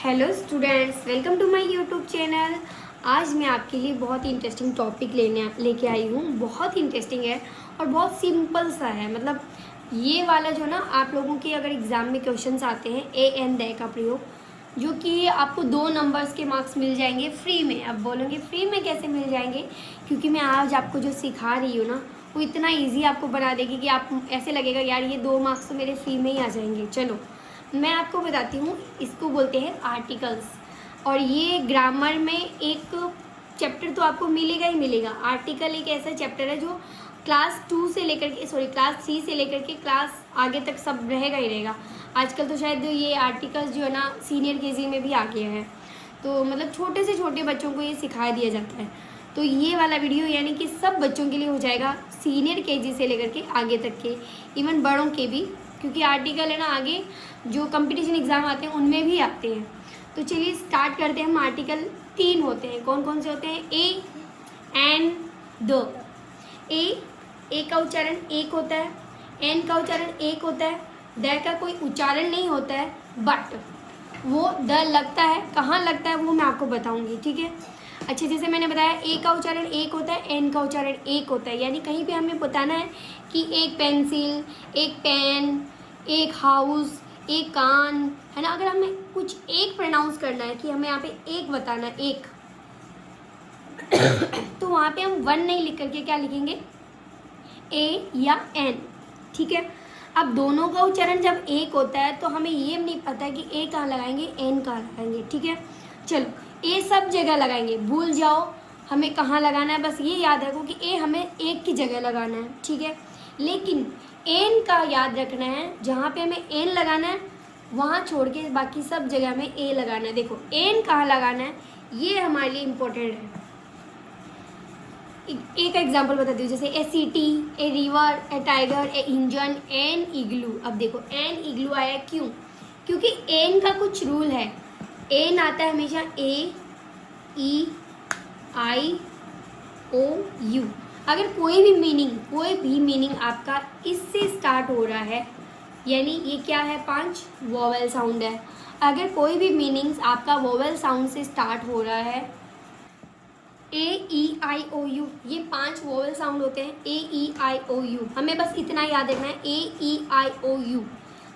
Hello students, welcome to my YouTube channel. आज मैं आपके लिए बहुत ही इंटरेस्टिंग टॉपिक लेके आई हूँ। बहुत ही इंटरेस्टिंग है और बहुत सिंपल सा है। मतलब ये वाला जो ना आप लोगों के अगर एग्ज़ाम में क्वेश्चंस आते हैं ए एन दय का प्रयोग, जो कि आपको 2 नंबर्स के मार्क्स मिल जाएंगे फ्री में। अब बोलोगे फ्री में कैसे मिल जाएंगे? क्योंकि मैं आज आपको जो सिखा रही हूँ ना, वो इतना ईजी आपको बना देगी कि आप ऐसे लगेगा यार ये 2 मार्क्स तो मेरे फ्री में ही आ जाएंगे। चलो मैं आपको बताती हूँ, इसको बोलते हैं आर्टिकल्स। और ये ग्रामर में एक चैप्टर तो आपको मिलेगा ही मिलेगा। आर्टिकल एक ऐसा चैप्टर है जो क्लास 2 से लेकर के क्लास 3 से लेकर के क्लास आगे तक सब रहेगा ही रहेगा। आजकल तो शायद ये आर्टिकल्स जो है ना सीनियर केजी में भी आ गया है, तो मतलब छोटे से छोटे बच्चों को ये सिखा दिया जाता है। तो ये वाला वीडियो यानी कि सब बच्चों के लिए हो जाएगा, सीनियर केजी से लेकर के आगे तक के, इवन बड़ों के भी, क्योंकि आर्टिकल है ना आगे जो कंपटीशन एग्ज़ाम आते हैं उनमें भी आते हैं। तो चलिए स्टार्ट करते हैं। हम आर्टिकल 3 होते हैं। कौन कौन से होते हैं? A N the. ए का उच्चारण एक होता है, एन का उच्चारण एक होता है, द का कोई उच्चारण नहीं होता है, बट वो द लगता है। कहाँ लगता है वो मैं आपको बताऊंगी, ठीक है। अच्छा, जैसे मैंने बताया ए का उच्चारण एक होता है, एन का उच्चारण एक होता है। यानी कहीं पे हमें बताना है कि एक पेंसिल, एक पेन, एक हाउस, एक कान, है ना। अगर हमें कुछ एक प्रोनाउंस करना है कि हमें यहाँ पे एक बताना है, एक तो वहाँ पे हम 1 नहीं लिख करके क्या लिखेंगे? ए या एन, ठीक है। अब दोनों का उच्चारण जब एक होता है तो हमें ये नहीं पता कि ए कहाँ लगाएंगे, एन कहाँ लगाएंगे, ठीक है। चलो ए सब जगह लगाएंगे, भूल जाओ हमें कहाँ लगाना है, बस ये याद रखो कि ए हमें एक की जगह लगाना है, ठीक है। लेकिन एन का याद रखना है, जहाँ पे हमें एन लगाना है वहाँ छोड़ के बाकी सब जगह में ए लगाना है। देखो एन कहाँ लगाना है ये हमारे लिए इम्पोर्टेंट है। एक एग्जाम्पल बताती हूँ, जैसे a city, a river, a tiger, a engine, an igloo. अब देखो एन इग्लू आया क्यों? क्योंकि एन का कुछ रूल है। एन आता है हमेशा ए ई आई ओ यू। अगर कोई भी मीनिंग आपका इससे स्टार्ट हो रहा है, यानी ये क्या है? 5 वोवेल साउंड है। अगर कोई भी मीनिंग्स आपका वोवेल साउंड से स्टार्ट हो रहा है, ए ई आई ओ यू, ये 5 वोवेल साउंड होते हैं, ए ई आई ओ यू। हमें बस इतना याद रखना है, ए ई आई ओ यू।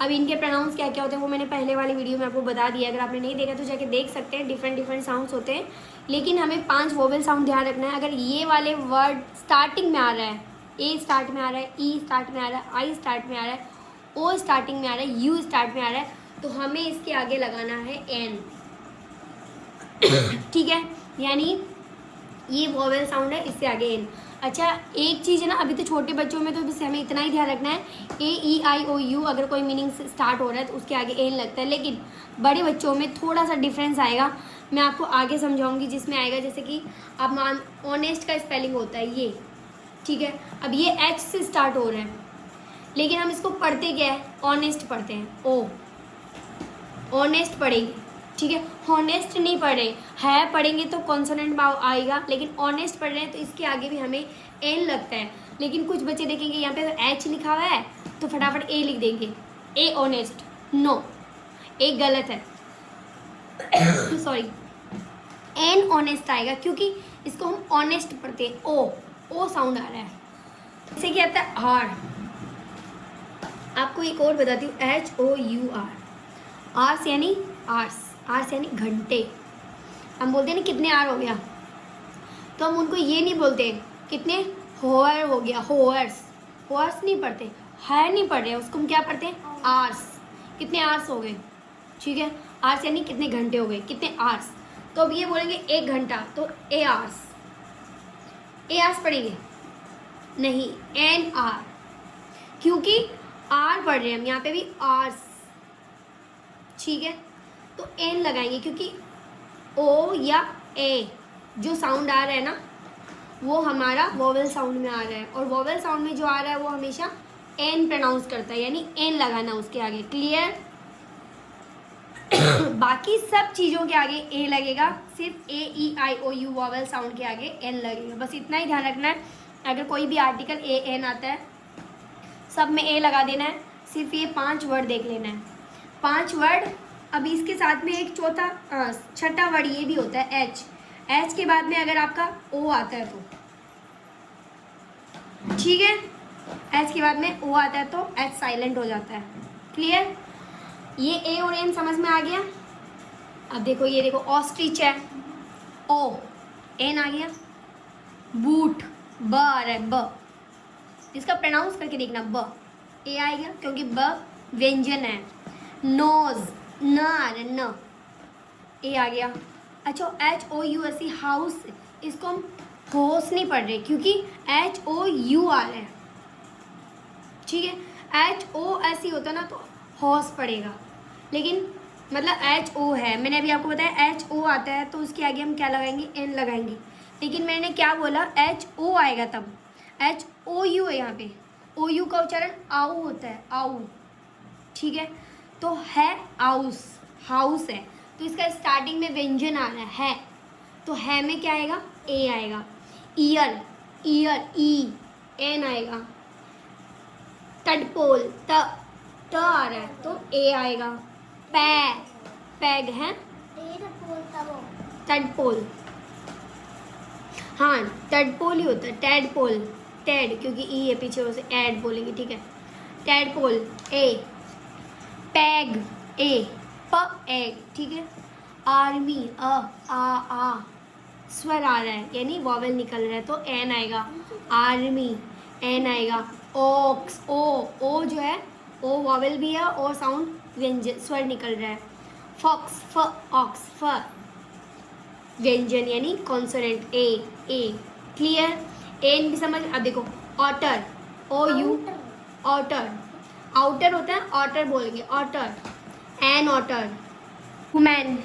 अब इनके प्रोनाउंस क्या क्या होते हैं वो मैंने पहले वाली वीडियो में आपको बता दिया। अगर आपने नहीं देखा तो जाके देख सकते हैं। डिफरेंट साउंड्स होते हैं, लेकिन हमें 5 वोवेल साउंड ध्यान रखना है। अगर ये वाले वर्ड स्टार्टिंग में आ रहा है, ए स्टार्ट में आ रहा है, ई स्टार्ट में आ रहा है, आई स्टार्ट में आ रहा है, ओ स्टार्टिंग में आ रहा है, यू स्टार्ट में आ रहा है, तो हमें इसके आगे लगाना है एन, ठीक है। यानी ये वोवेल साउंड है, इससे आगे एन। अच्छा एक चीज़ है ना, अभी तो छोटे बच्चों में तो बस हमें इतना ही ध्यान रखना है, ए ई आई ओ यू अगर कोई मीनिंग स्टार्ट हो रहा है तो उसके आगे एन लगता है। लेकिन बड़े बच्चों में थोड़ा सा डिफरेंस आएगा, मैं आपको आगे समझाऊंगी, जिसमें आएगा जैसे कि आप मान ऑनेस्ट का स्पेलिंग होता है ये, ठीक है। अब ये एच से स्टार्ट हो रहा है, लेकिन हम इसको पढ़ते क्या है? ऑनेस्ट पढ़ते हैं, ओ ऑनेस्ट पढ़ेंगे, ठीक है। हॉनेस्ट नहीं पढ़ रहे है, पढ़ेंगे तो कॉन्सोनेंट आएगा, लेकिन ऑनेस्ट पढ़ रहे हैं तो इसके आगे भी हमें एन लगता है। लेकिन कुछ बच्चे देखेंगे यहाँ पे तो एच लिखा हुआ है तो फटाफट ए लिख देंगे, ए ऑनेस्ट। नो, ए गलत है सॉरी, एन ऑनेस्ट आएगा, क्योंकि इसको हम ऑनेस्ट पढ़ते हैं। ओ साउंड आ रहा है, जैसे कि आता है आर। आपको एक और बताती हूँ, H O U R. Hours यानी आर्स यानी घंटे। हम बोलते हैं ना कितने आर हो गया, तो हम उनको ये नहीं बोलते कितने होर हो गया, होर्स नहीं पढ़ते, है नहीं पढ़ रहे, उसको हम क्या पढ़ते हैं? आर्स। कितने आर्स हो गए, ठीक है। आर्स यानी कितने घंटे हो गए, कितने आर्स। तो अब ये बोलेंगे 1 घंटा, तो ए आर्स पढ़ेंगे नहीं, एन आर, क्योंकि आर पढ़ रहे हैं हम यहाँ पे भी आर्स, ठीक है। तो एन लगाएंगे, क्योंकि ओ या ए जो साउंड आ रहा है ना वो हमारा वोवेल साउंड में आ रहा है, और वोवेल साउंड में जो आ रहा है वो हमेशा एन प्रोनाउंस करता है, यानी एन लगाना उसके आगे, क्लियर। बाकी सब चीज़ों के आगे ए लगेगा, सिर्फ ए ई आई ओ यू वोवेल साउंड के आगे एन लगेगा, बस इतना ही ध्यान रखना है। अगर कोई भी आर्टिकल ए एन आता है सब में ए लगा देना है, सिर्फ ये 5 वर्ड देख लेना है। 5 वर्ड अब इसके साथ में एक चौथा छठा वर्ड ये भी होता है एच। एच के बाद में अगर आपका ओ आता है तो ठीक है, एच के बाद में ओ आता है तो एच साइलेंट हो जाता है। क्लियर? ये ए और एन समझ में आ गया। अब देखो ये देखो ऑस्ट्रिच है, ओ एन आ गया। बूट ब आ रहा है, ब इसका प्रोनाउंस करके देखना, ब ए आएगा क्योंकि ब व्यंजन है। नोज न आ रहा है, न ए आ गया। अच्छा H O U S E house, इसको हम होस नहीं पढ़ रहे क्योंकि एच ओ यू आ रहा है। ठीक है, एच ओ ऐसी होता ना तो हॉस पड़ेगा, लेकिन मतलब एच ओ है। मैंने अभी आपको बताया एच ओ आता है तो उसके आगे हम क्या लगाएंगे, एन लगाएंगे। लेकिन मैंने क्या बोला, एच ओ आएगा तब। एच ओ यू है यहाँ पे, ओ यू का उच्चारण आउ होता है, आउ। ठीक है, तो है आउस, हाउस है तो इसका स्टार्टिंग में व्यंजन आ रहा है, तो है में क्या आएगा, ए आएगा। ईयर, ईयर ई एन आएगा। तडपोल त आ रहा है तो ए आएगा। पैग है, तडपोल, हाँ तडपोल ही होता है, टैडपोल, टैड क्योंकि ई है पीछे उसे ऐड बोलेंगे। ठीक है, टैडपोल ए। पैग ए, प एग। ठीक है, आर्मी आ स्वर आ रहा है यानी वॉवेल निकल रहा है तो एन आएगा, आर्मी एन आएगा। ओक्स ओ जो है ओ वॉवेल भी है और साउंड व्यंजन स्वर निकल रहा है। फॉक्स फ ऑक्स फ व्यंजन यानी कॉन्सोनेंट ए। क्लियर? एन भी समझ। अब देखो otter, O U otter, outer होता है ऑटर बोलेंगे, otter and otter. Women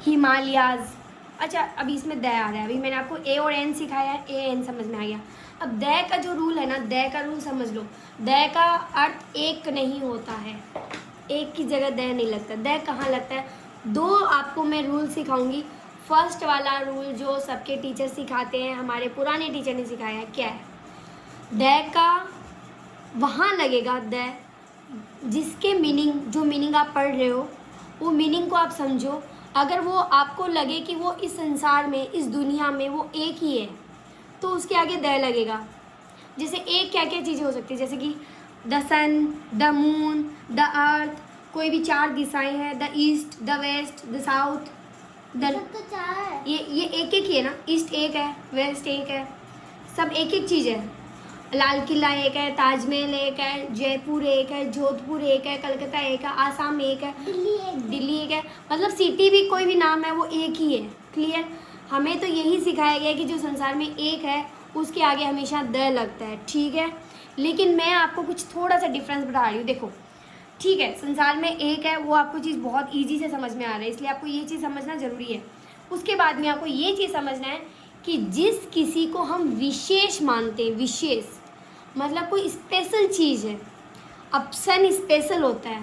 Himalayas. अच्छा अभी इसमें द आ रहा है, अभी मैंने आपको ए और एन सिखाया है, ए एन समझ में आ गया। अब द का जो रूल है ना, द का रूल समझ लो। द का अर्थ एक नहीं होता है, एक की जगह द नहीं लगता। द कहाँ लगता है? दो आपको मैं रूल सिखाऊंगी। फर्स्ट वाला रूल जो सबके टीचर सिखाते हैं, हमारे पुराने टीचर ने सिखाया है, क्या है? द का वहाँ लगेगा द जिसके मीनिंग, जो मीनिंग आप पढ़ रहे हो वो मीनिंग को आप समझो। अगर वो आपको लगे कि वो इस संसार में, इस दुनिया में वो एक ही है तो उसके आगे द लगेगा। जैसे एक क्या क्या चीज़ें हो सकती है, जैसे कि the sun, the moon, the earth, कोई भी चार दिशाएं हैं, the east, the west, the south, the तो चार ये एक एक ही है ना। ईस्ट एक है, वेस्ट एक है, सब एक एक चीज़ है। लाल किला एक है, ताजमहल एक है, जयपुर एक है, जोधपुर एक है, कलकत्ता एक है, आसाम एक है, दिल्ली एक है। मतलब सिटी भी कोई भी नाम है वो एक ही है। क्लियर? हमें तो यही सिखाया गया कि जो संसार में एक है उसके आगे हमेशा द लगता है। ठीक है, लेकिन मैं आपको कुछ थोड़ा सा डिफरेंस बता रही हूँ। देखो ठीक है, संसार में एक है वो आपको चीज़ बहुत ईजी से समझ में आ रहा है, इसलिए आपको ये चीज़ समझना ज़रूरी है। उसके बाद में आपको ये चीज़ समझना है कि जिस किसी को हम विशेष मानते हैं, विशेष मतलब कोई स्पेशल चीज़ है। अब सन स्पेशल होता है,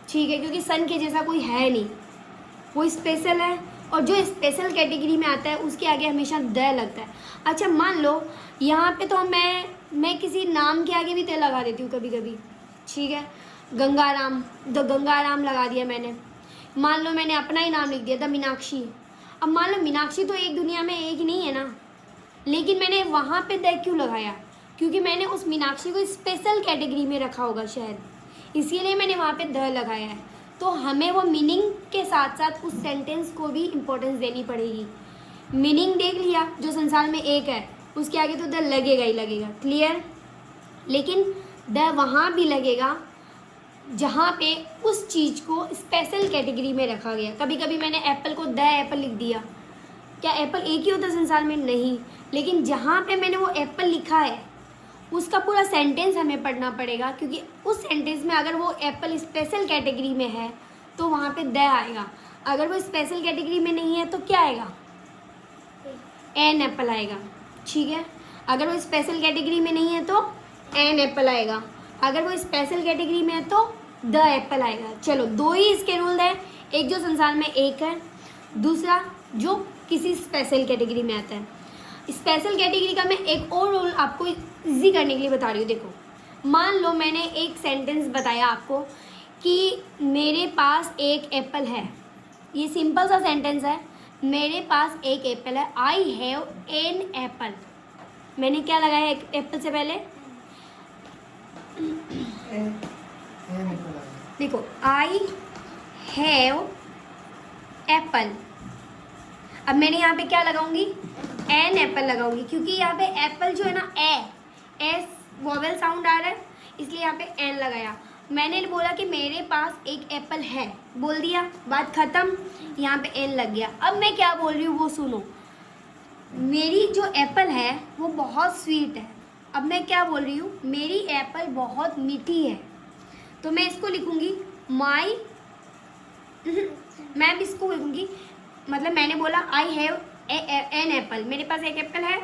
ठीक है, क्योंकि सन के जैसा कोई है नहीं, वो स्पेशल है। और जो स्पेशल कैटेगरी में आता है उसके आगे हमेशा द लगता है। अच्छा मान लो यहाँ पे तो मैं किसी नाम के आगे भी द लगा देती हूँ कभी कभी। ठीक है, गंगाराम, द गंगाराम लगा दिया मैंने। मान लो मैंने अपना ही नाम लिख दिया, द मीनाक्षी। अब मान लो मीनाक्षी तो एक दुनिया में एक नहीं है ना, लेकिन मैंने वहाँ पे द क्यों लगाया? क्योंकि मैंने उस मीनाक्षी को स्पेशल कैटेगरी में रखा होगा शायद, इसीलिए मैंने वहाँ पे द लगाया है। तो हमें वो मीनिंग के साथ साथ उस सेंटेंस को भी इम्पोर्टेंस देनी पड़ेगी। मीनिंग देख लिया, जो संसार में एक है उसके आगे तो द लगेगा ही लगेगा। क्लियर? लेकिन द वहाँ भी लगेगा जहाँ पे उस चीज़ को स्पेशल कैटेगरी में रखा गया। कभी कभी मैंने एप्पल को द एप्पल लिख दिया। क्या एप्पल एक ही होता संसार में? नहीं, लेकिन जहाँ पे मैंने वो एप्पल लिखा है उसका पूरा सेंटेंस हमें पढ़ना पड़ेगा, क्योंकि उस सेंटेंस में अगर वो एप्पल स्पेशल कैटेगरी में है तो वहाँ पे द आएगा। अगर वो स्पेशल कैटेगरी में नहीं है तो क्या आएगा? एन एप्पल आएगा। ठीक है, अगर वो स्पेशल कैटेगरी में नहीं है तो एन एप्पल आएगा, अगर वो स्पेशल कैटेगरी में है तो द एप्पल आएगा। चलो दो ही इसके रूल हैं, एक जो संसार में एक है, दूसरा जो किसी स्पेशल कैटेगरी में आता है। स्पेशल कैटेगरी का मैं एक और रूल आपको इजी करने के लिए बता रही हूँ। देखो मान लो मैंने एक सेंटेंस बताया आपको कि मेरे पास एक एप्पल है, ये सिंपल सा सेंटेंस है। मेरे पास एक एप्पल है, आई हैव एन एप्पल। मैंने क्या लगाया है एप्पल से पहले? देखो, आई हैव एप्पल। अब मैंने यहाँ पे क्या लगाऊंगी? एन एप्पल लगाऊंगी, क्योंकि यहाँ पे एप्पल जो है ना, एस वोवेल साउंड आ रहा है, इसलिए यहाँ पे एन लगाया। मैंने बोला कि मेरे पास एक एप्पल है, बोल दिया, बात खत्म, यहाँ पे एन लग गया। अब मैं क्या बोल रही हूँ वो सुनो। मेरी जो एप्पल है वो बहुत स्वीट है। अब मैं क्या बोल रही हूँ? मेरी एप्पल बहुत मीठी है। तो मैं इसको लिखूंगी माई मैं भी इसको लिखूंगी, मतलब मैंने बोला आई हैव एन एप्पल, मेरे पास एक एप्पल है,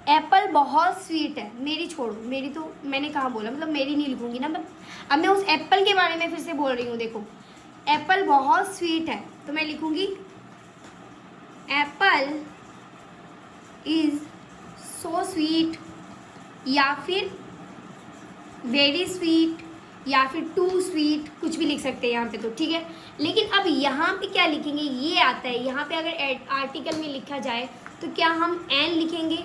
एप्पल बहुत स्वीट है। मेरी छोड़ो, मेरी तो मैंने कहाँ बोला, मतलब मेरी नहीं लिखूंगी ना। अब मैं उस एप्पल के बारे में फिर से बोल रही हूँ। देखो, एप्पल बहुत स्वीट है, तो मैं लिखूंगी एप्पल इज सो स्वीट, या फिर वेरी स्वीट, या फिर टू स्वीट, कुछ भी लिख सकते हैं यहाँ पे, तो ठीक है। लेकिन अब यहाँ पे क्या लिखेंगे, ये आता है। यहाँ पे अगर आर्टिकल में लिखा जाए तो क्या हम एन लिखेंगे?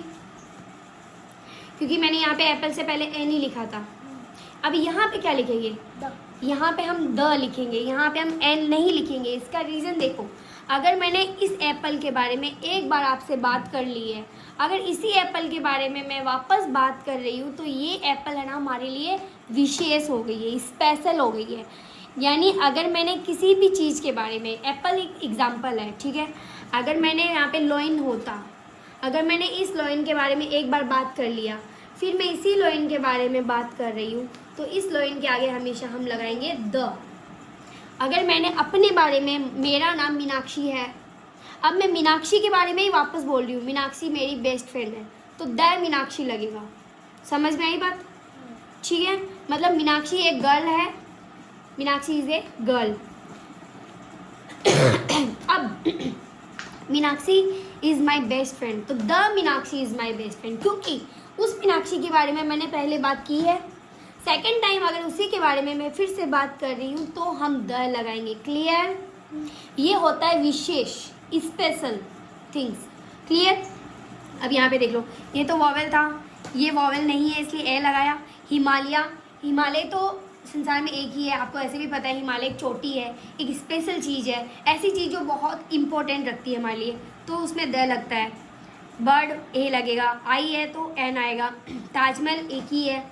क्योंकि मैंने यहाँ पे एप्पल से पहले एन ही लिखा था। अब यहाँ पे क्या लिखेंगे? यहाँ पे हम द लिखेंगे, यहाँ पे हम एन नहीं लिखेंगे। इसका रीज़न देखो, अगर मैंने इस एप्पल के बारे में एक बार आपसे बात कर ली है, अगर इसी एप्पल के बारे में मैं वापस बात कर रही हूँ, तो ये एप्पल है ना हमारे लिए विशेष हो गई है, स्पेशल हो गई है। यानी अगर मैंने किसी भी चीज़ के बारे में, एप्पल एक एग्जाम्पल है, ठीक है। अगर मैंने यहाँ पे लॉइन होता, अगर मैंने इस लॉइन के बारे में एक बार बात कर लिया, फिर मैं इसी लॉइन के बारे में बात कर रही हूँ, तो इस लॉइन के आगे हमेशा हम लगाएंगे द। अगर मैंने अपने बारे में, मेरा नाम मीनाक्षी है, अब मैं मीनाक्षी के बारे में ही वापस बोल रही हूँ, मीनाक्षी मेरी बेस्ट फ्रेंड है, तो द मीनाक्षी लगेगा। समझ में आई बात? ठीक है, मतलब मीनाक्षी एक गर्ल है, मीनाक्षी इज ए गर्ल। अब Meenakshi is my best friend, तो the Meenakshi is my best friend, क्योंकि उस मीनाक्षी के बारे में मैंने पहले बात की है। सेकेंड टाइम अगर उसी के बारे में मैं फिर से बात कर रही हूँ तो हम द लगाएंगे। क्लियर? ये होता है विशेष, स्पेशल थिंग्स। क्लियर? अब यहाँ पे देख लो, ये तो वॉवेल था, ये वॉवेल नहीं है इसलिए ए लगाया। हिमालय, हिमालय तो संसार में एक ही है, आपको ऐसे भी पता है। हिमालय एक चोटी है, एक स्पेशल चीज़ है, ऐसी चीज़ जो बहुत इंपॉर्टेंट रखती है हमारे लिए, तो उसमें द लगता है। बर्ड ए लगेगा, आई है तो एन आएगा। ताजमहल एक ही है,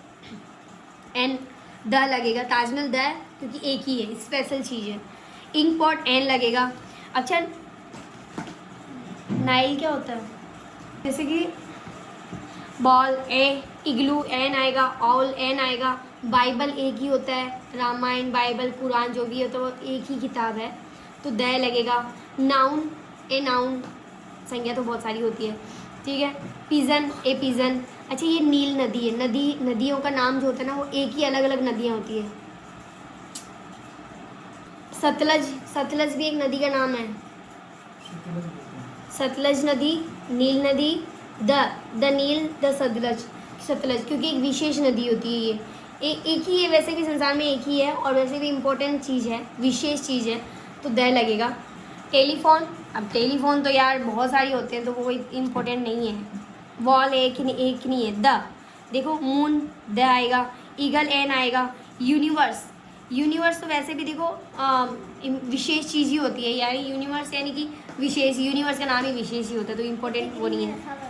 एन द लगेगा, ताजमहल द, क्योंकि एक ही है, स्पेशल चीज़ है। इंक पॉट एन लगेगा। अच्छा, नाइल क्या होता है? जैसे कि बॉल ए, इग्लू एन आएगा, ऑल एन आएगा। बाइबल एक ही होता है, रामायण, बाइबल, कुरान जो भी है तो वो एक ही किताब है, तो द लगेगा। नाउन ए, नाउन संज्ञा तो बहुत सारी होती है, ठीक है। पिजन ए, पिजन। अच्छा, ये नील नदी है, नदियों का नाम जो होता है ना वो एक ही अलग अलग नदियाँ होती है। सतलज भी एक नदी का नाम है, सतलज नदी, नील नदी, द नील, द सतलज, क्योंकि एक विशेष नदी होती है। ये एक ही है, वैसे भी संसार में एक ही है, और वैसे भी इम्पोर्टेंट चीज़ है, विशेष चीज़ है, तो द लगेगा। टेलीफोन, अब टेलीफोन तो यार बहुत सारी होते हैं, तो वो इम्पोर्टेंट नहीं है। वॉल एक नहीं है, द। देखो, मून द आएगा, ईगल एन आएगा। यूनिवर्स तो वैसे भी देखो विशेष चीज़ ही होती है, यानी यूनिवर्स यानी कि विशेष, यूनिवर्स का नाम ही विशेष ही होता है, तो इम्पोर्टेंट वो नहीं है,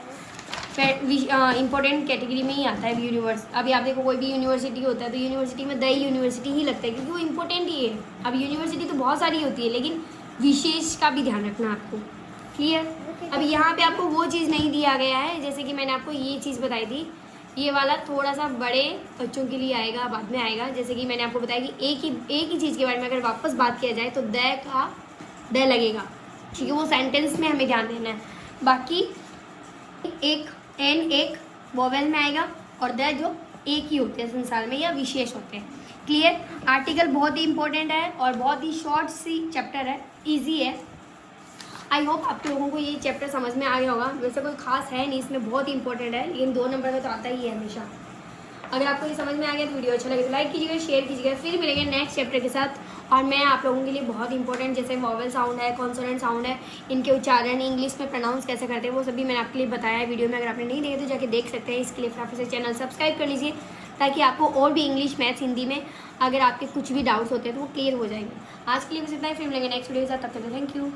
इम्पोर्टेंट कैटेगरी में ही आता है यूनिवर्स। अभी आप देखो, कोई भी यूनिवर्सिटी होता है तो यूनिवर्सिटी में द यूनिवर्सिटी ही लगता है, क्योंकि वो इम्पोर्टेंट ही है। अब यूनिवर्सिटी तो बहुत सारी होती है, लेकिन विशेष का भी ध्यान रखना आपको। क्लियर? अब यहाँ पे आपको वो चीज़ नहीं दिया गया है, जैसे कि मैंने आपको ये चीज़ बताई थी, ये वाला थोड़ा सा बड़े बच्चों के लिए आएगा, बाद में आएगा। जैसे कि मैंने आपको बताया कि एक ही चीज़ के बारे में अगर वापस बात किया जाए तो द लगेगा, ठीक है। वो सेंटेंस में हमें ध्यान देना है। बाकी एक एन एक वोवेल में आएगा, और द जो एक ही होते हैं संसार में या विशेष होते हैं। क्लियर? आर्टिकल बहुत ही इंपॉर्टेंट है और बहुत ही शॉर्ट सी चैप्टर है, इजी है। आई होप आप लोगों को ये चैप्टर समझ में आ गया होगा। वैसे कोई खास है नहीं इसमें, बहुत ही इंपॉर्टेंट है, लेकिन 2 नंबर का तो आता ही है हमेशा। अगर आपको ये समझ में आ गया तो वीडियो अच्छा लगे तो लाइक कीजिएगा, शेयर कीजिएगा। फिर मिलेंगे नेक्स्ट चैप्टर के साथ। और मैं आप लोगों के लिए बहुत इंपॉर्टेंट जैसे वॉवल साउंड है, कॉन्सोनेंट साउंड है, इनके उच्चारण इंग्लिश में प्रोनाउंस कैसे करते हैं वो सभी मैंने आपके लिए बताया है वीडियो में। अगर आपने नहीं देखे तो जाके देख सकते हैं। इसके लिए फिर आप इसे चैनल सब्सक्राइब कर लीजिए ताकि आपको और भी इंग्लिश, मैथ्स, हिंदी में अगर आपके कुछ भी डाउट्स होते हैं तो वो क्लियर हो जाएंगे। आज के लिए बस इतना ही, फिर मिलेंगे नेक्स्ट वीडियो के साथ। तब तक थैंक यू।